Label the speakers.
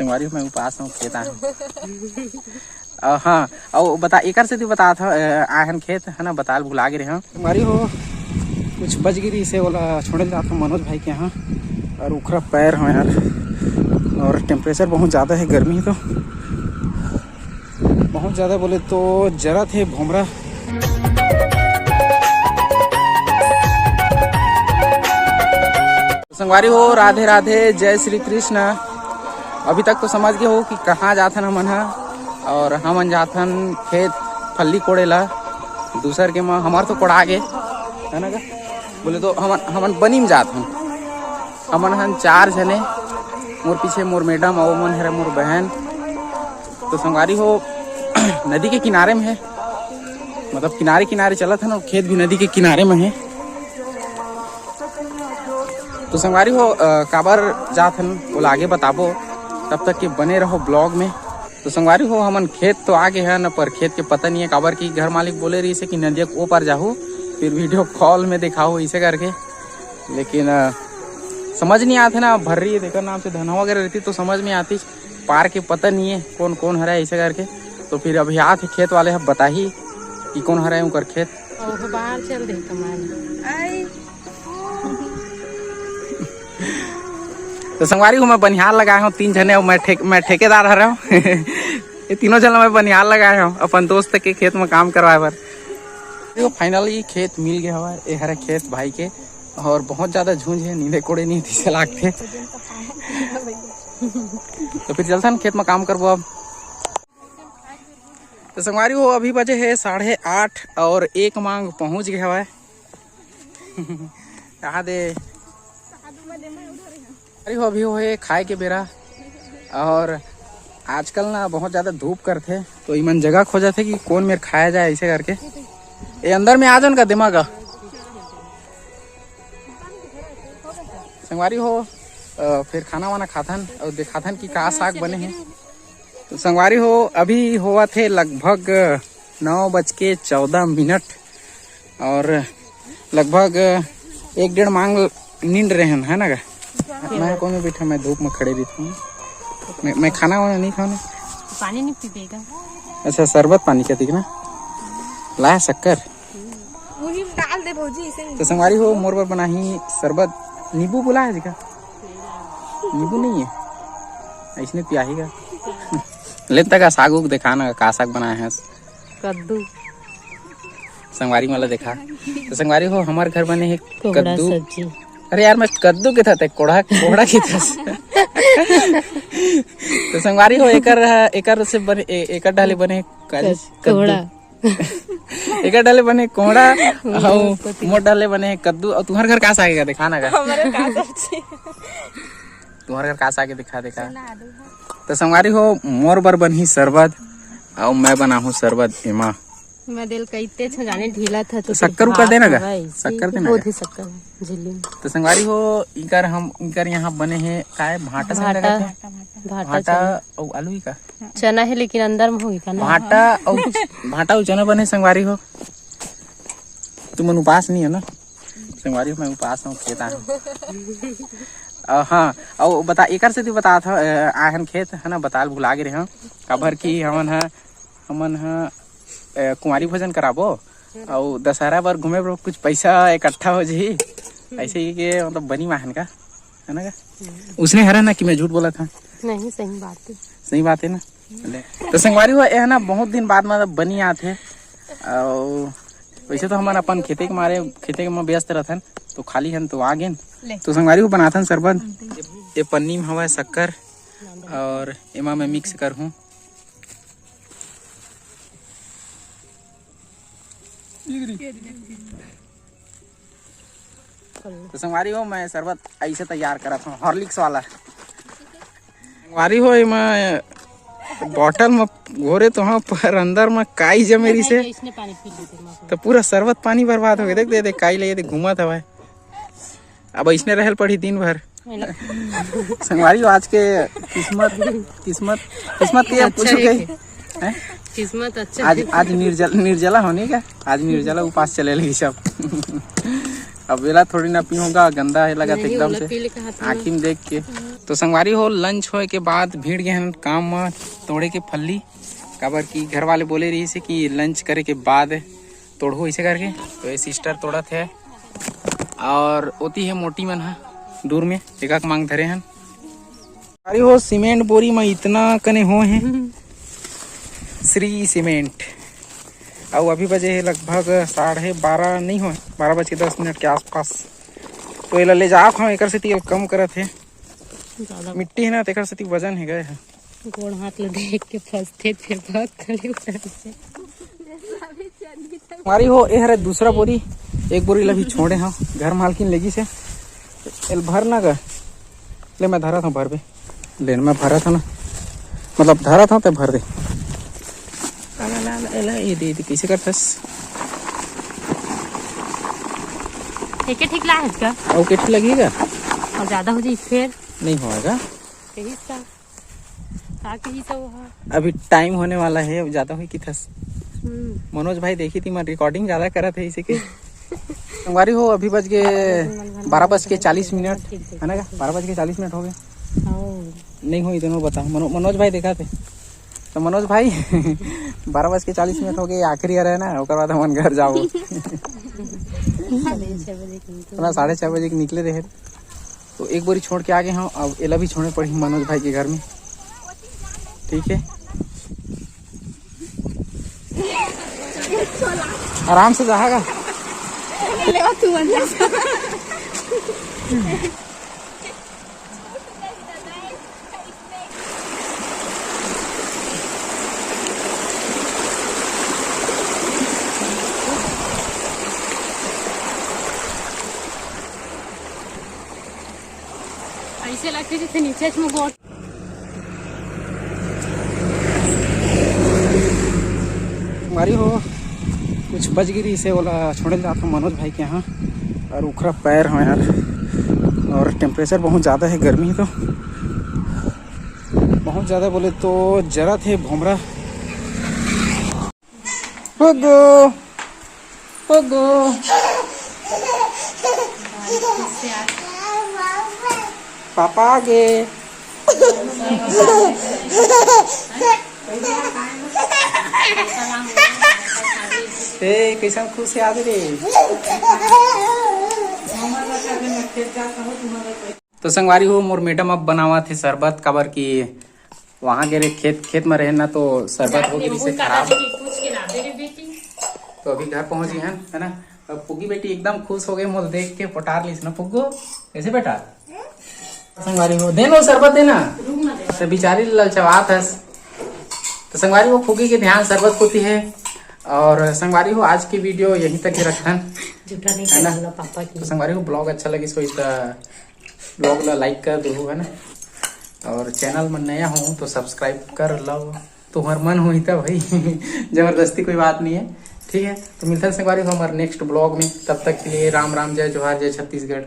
Speaker 1: संगवारी मैं उपास हूँ खेत हाँ और बता एक से बता था आहन खेत है ना बताल भुला गए हैं संगवारी हो कुछ बच गिरी इसे बोला छोड़े जाता हूँ मनोज भाई के यहाँ और उखरा पैर हो यार और टेम्परेचर बहुत ज़्यादा है गर्मी तो बहुत ज़्यादा बोले तो जरा थे भोमरा संगवारी हो राधे राधे जय श्री कृष्ण। अभी तक तो समझ गए हो कि कहाँ जाथन हमन और हमन जाथन खेत फल्ली कोड़ेला दूसर के माँ हमार तो कोड़ा गए है ना बोले तो हमन बनी में जाथन हमन हन 4 जने मोर पीछे मोर मैडम और मन है मोर बहन। तो संगवारी हो नदी के किनारे में है मतलब किनारे किनारे चला था ना खेत भी नदी के किनारे में है। तो संगवारी हो काबर जाथन वो आगे बताबो तब तक के बने रहो ब्लॉग में। तो संगवारी हो हमन खेत तो आगे है न पर खेत के पता नहीं है काबर की घर मालिक बोले रही से कि नदिया को पार जाओ फिर वीडियो कॉल में दिखाओ इसे करके लेकिन समझ नहीं आते ना भर रही है देखकर नाम से धनवा वगैरह रहती तो समझ में आती पार के पता नहीं है कौन कौन हरा है ऐसे करके। तो फिर अभी आते खेत वाले हम बता ही कि कौन हरा है उनकर खेत
Speaker 2: बाहर चल दे
Speaker 1: तो संगवारी को मैं बनिहार लगाया हूँ 3 जने मैं ठेकेदार रहा हूँ ये तीनों जने मैं बनिहार लगाया हूँ अपन दोस्त के खेत में काम करवाए पर देखो फाइनली खेत मिल गया हुआ ये हरे खेत भाई के और बहुत ज़्यादा झुंझ है नींदे कोड़े नहीं थी लाख थे तो फिर चलता ना खेत में काम करबो अब। तो संगवारी हो अभी बजे है 8:30 और 1 मांग पहुँच गया हुआ है कहा दे अरे हो अभी हो खाए के बेरा और आजकल ना बहुत ज़्यादा धूप करते तो इमन जगह खोजा थे कि कौन मेरे खाया जाए ऐसे करके ये अंदर में आ जाओ का दिमाग संगवारी हो फिर खाना वाना खाथन और दिखाथन कि का साग बने हैं। तो संगवारी हो अभी हुआ थे लगभग 9:14 और लगभग 1-1.5 मांग नींद रहे हैं है ना मैं कौन में बैठा मैं धूप में खड़े रहती हूँ मैं खाना वाना नहीं खाना
Speaker 2: पानी नहीं पीएगा।
Speaker 1: अच्छा शरबत पानी कहती ना लाया शक्कर
Speaker 2: डाल दे भौजी इसे।
Speaker 1: तो संगवारी हो मोर पर बना ही शरबत नींबू बुला है जी का नींबू नहीं है इसने पियाहीगा ले तक साग उग दिखाना का साग बनाया है
Speaker 2: कद्दू
Speaker 1: संगवारी वाला देखा। तो संगवारी हो हमारे घर बने है कद्दू
Speaker 2: सब्जी
Speaker 1: अरे यार मैं कद्दू के था कोढ़ा की था तो संगवारी हो एकर से बने एकर डाले बने कोढ़ा एकर डाले बने कोढ़ा और मोट डाले बने कद्दू और तुम्हारे घर का साग दिखाना का तुम्हारे घर का साग दिखा तो संगवारी हो मोर बर बनी शरबत और मैं बना हूँ शरबत एमा
Speaker 2: मैं दिल कईते जाने ढीला था तो
Speaker 1: शक्कर कर देना का शक्कर देना
Speaker 2: बहुत ही शक्कर झिल्ली।
Speaker 1: तो संगवारी हो इनकर यहाँ बने हैं काय भाटा और आलू ही का
Speaker 2: चना है लेकिन अंदर में होगी
Speaker 1: भाटा और चना बने संगवारी हो तुम उपास नहीं है ना संगवारी हो मैं उपास हूँ खेत हाँ और बता एक से बता था आहन खेत है ना बताल भुला गए हैं काबर की हमन कुंवारी भोजन कराबो और दशहरा बार घूमे पर कुछ पैसा इकट्ठा हो जी ऐसे ही के मतलब बनी वाहन का है ना उसने हरा ना कि मैं झूठ बोला था
Speaker 2: नहीं सही बात है ना।
Speaker 1: तो संगवारी हुआ है ना बहुत दिन बाद मतलब बनी आते और वैसे तो हमारा अपन खेते के में व्यस्त रहथन तो खाली हन तो आ गए तो संगवारी को बनाथन शरबत ये पन्नी में हवा शक्कर और एमा मैं मिक्स कर हूँ तो संगवारी हो मैं शरबत ऐसे तैयार करा था हॉर्लिक्स वाला संगवारी हो मैं बॉटल में घोरे तो हाँ पर अंदर में काई जमेरी से तो पूरा शरबत पानी बर्बाद हो गया देख दे काई ले घूमा था भाई अब इसने रहल पड़ी दिन भर संगवारी हो आज के किस्मत के पूछो के
Speaker 2: किस्मत अच्छा
Speaker 1: आज निर्जला होने का आज निर्जला उपास चले लगी सब अब वेला थोड़ी ना पीऊंगा गंदा है लगा एकदम से आँखी में देख के तो संगवारी हो लंच होए के बाद भीड़ गए हैं काम में तोड़े के फल्ली काबर की घर वाले बोले रही से कि लंच करे के बाद तोड़ो ऐसे करके। तो ये सिस्टर तोड़ा थे और ओती है मोटी मन है दूर में एक मांग धरे हैं। अरे हो सीमेंट बोरी में इतना कने हो हैं श्री सीमेंट। और अभी बजे है लगभग 12:30 नहीं हो 12:10 के आसपास। तो ये ले जात हूँ एक कम करत है मिट्टी है ना तेकर से वजन है गए है
Speaker 2: गोड़ हाथ ले देख के फंसते फिर बहुत खड़े से
Speaker 1: हमारी हो ए हरे दूसरा बोरी एक बोरी लभी छोड़े हाँ घर मालकिन लेगी से एल भर ना कर ले मैं धरा था भर पे लेन में भरा था ना मतलब धरा था तो भर दे ये दे कैसे करतस
Speaker 2: ठीक है ठीक ला है इसका
Speaker 1: और किट लगेगा
Speaker 2: और ज्यादा हो जाए फिर
Speaker 1: नहीं होगा
Speaker 2: कहीं सा कहीं सा वो
Speaker 1: अभी टाइम होने वाला है ज्यादा हुई कि थस मनोज भाई देखी थी मैं रिकॉर्डिंग ज्यादा करा थे इसी के हमारी हो अभी बज गए 12:40 है ना 12:40 हो गए नहीं हुई दोनों बता मनोज भाई देखा थे तो मनोज भाई 12:40 हो गए आखिरी आ रहे ना उसके बाद हम घर जाओ 6:30 बजे निकले रहे तो एक बोरी छोड़ के आ गए हम अब एला भी छोड़ने पड़ी मनोज भाई के घर में ठीक है आराम से जाएगा
Speaker 2: ऐसे लगते जैसे नीचे में बहुत
Speaker 1: हमारी हो कुछ बच गिरी इसे बोला छोड़े जाता हूँ मनोज भाई के यहाँ और उखरा पैर हो यार और टेम्परेचर बहुत ज़्यादा है गर्मी तो बहुत ज़्यादा बोले तो जरा थे भोमरा पगो पगो पापा आ गए कैसा खुश है आज रे तो संगवारी हो मोर मैडम अब बनावा थे शरबत काबर की वहाँ गए खेत में रहे ना तो शरबत हो गई से खराब। तो अभी घर पहुँच गए हैं है ना। अब पुग्गी बेटी एकदम खुश हो गई मोल देख के पटार ली ना पुग्गो कैसे बेटा संगवारी हो देनो शरबत देना तो बिचारी ललचवात है। तो संगवारी हो फुगी के ध्यान शरबत होती है और संगवारी हो आज की वीडियो यहीं तक ही रखन है ना। तो संगवारी हो ब्लॉग अच्छा लगी सो ब्लॉग ला लाइक कर दो है ना और चैनल में नया हो तो सब्सक्राइब कर लो तुम्हार मन हुई तो भाई जबरदस्ती कोई बात नहीं है ठीक है। तो मिलता है संगवारी हो हमारे नेक्स्ट ब्लॉग में तब तक के लिए राम राम जय जोहार जय छत्तीसगढ़।